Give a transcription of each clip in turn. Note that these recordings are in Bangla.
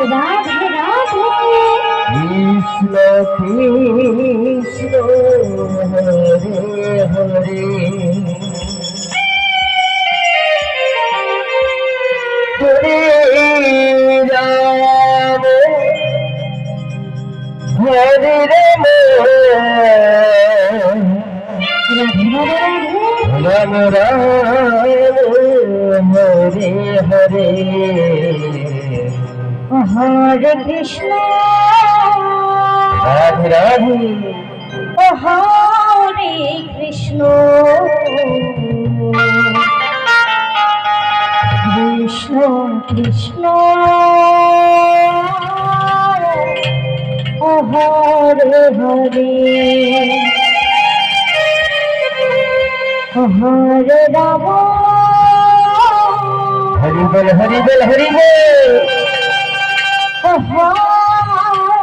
রাধে রাধে কৃষ্ণ কৃষ্ণ হরে হরে হরে রাম হরে রাম রাম রাম হরে হরে হরে কৃষ্ণ রাধে রাধে হরে কৃষ্ণ কৃষ্ণ কৃষ্ণ হরে হরে হরে রাম হরি বল হরি বল হরি বল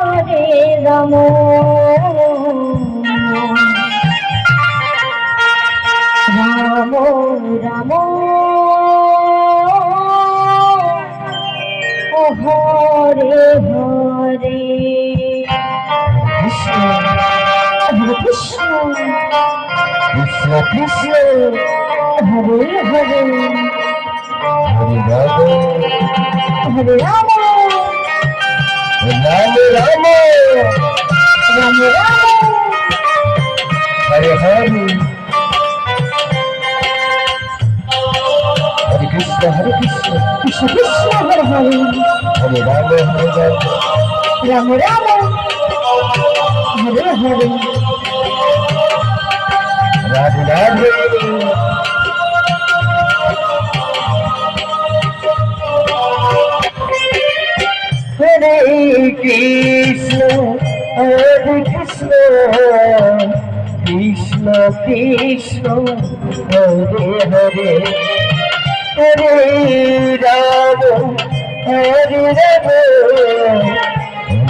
হরে রাম রাম রাম হরে হরে কৃষ্ণ হরে কৃষ্ণ কৃষ্ণ কৃষ্ণ হরে হরে হরি রাম হরে রাম রাম রাম রাম রাম হরে হরে হরে কৃষ্ণ কৃষ্ণ কৃষ্ণ হরে হরে হরে রাম রাম রাম হরে হরে রাধে রাধে হরে কৃষ্ণ হরে কৃষ্ণ কৃষ্ণ কৃষ্ণ হরে হরে হরে রাম হরে রাম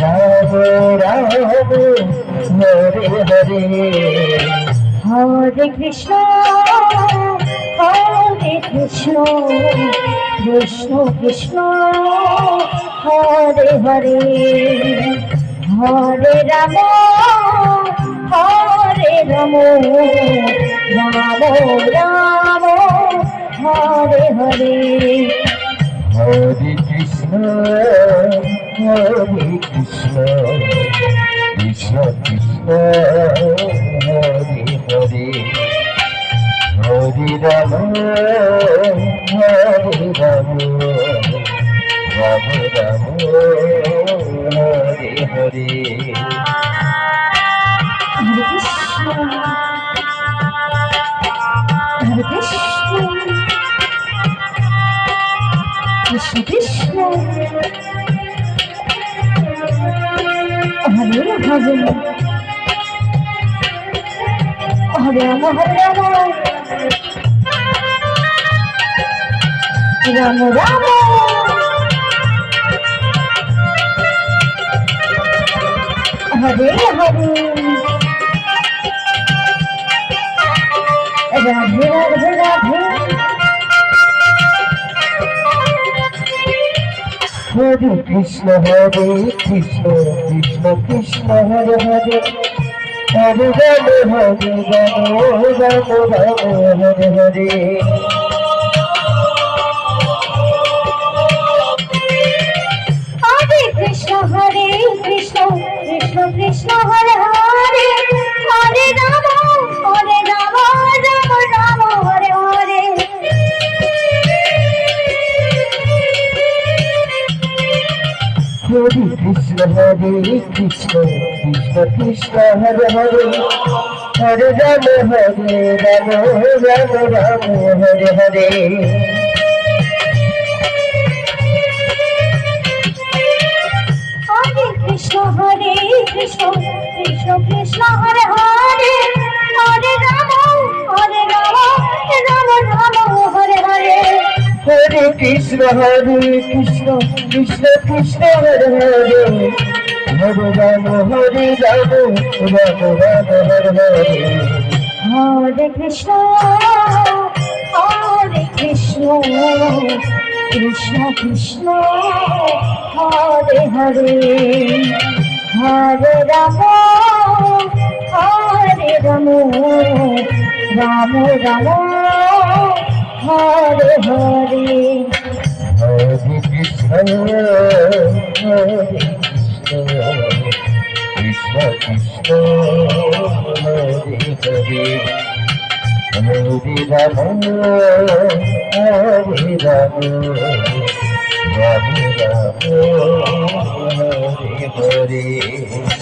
রাম রাম হরে হরে হরে কৃষ্ণ হরে কৃষ্ণ কৃষ্ণ কৃষ্ণ হরে হরে হরে রাম হরে রাম রাম রাম হরে হরে হরে কৃষ্ণ কৃষ্ণ কৃষ্ণ হরে হরে হরে রাম রাম রাম হরে হরে হরে কৃষ্ণ হরে কৃষ্ণ কৃষ্ণ কৃষ্ণ হরে হরে হরে রাম রাম রাম হরে হরে রাধে রাধে রাধে হরে কৃষ্ণ কৃষ্ণ কৃষ্ণ হরে হরে হরে রাম রাম হরে হরে হরে কৃষ্ণ কৃষ্ণ কৃষ্ণ হরে হরে হরে রাম রাম রাম হরে হরে হরে কৃষ্ণ কৃষ্ণ কৃষ্ণ হরে হরে হরে রাম রাম হরে হরে হরে কৃষ্ণ কৃষ্ণ কৃষ্ণ হরে হরে হরে রাম রাম রাম হরে হরে হরে কৃষ্ণ কৃষ্ণ কৃষ্ণ হরে হরে হরে রাম রাম হরে হরে হরে কৃষ্ণ কৃষ্ণ কৃষ্ণ হরে হরে হরে রাম হরে Ram Ram Ram Hare Hare Hare Krishna, Hare Krishna, Krishna Krishna, Hare Hare, Hare Rama, Rama Rama, Hare Hare.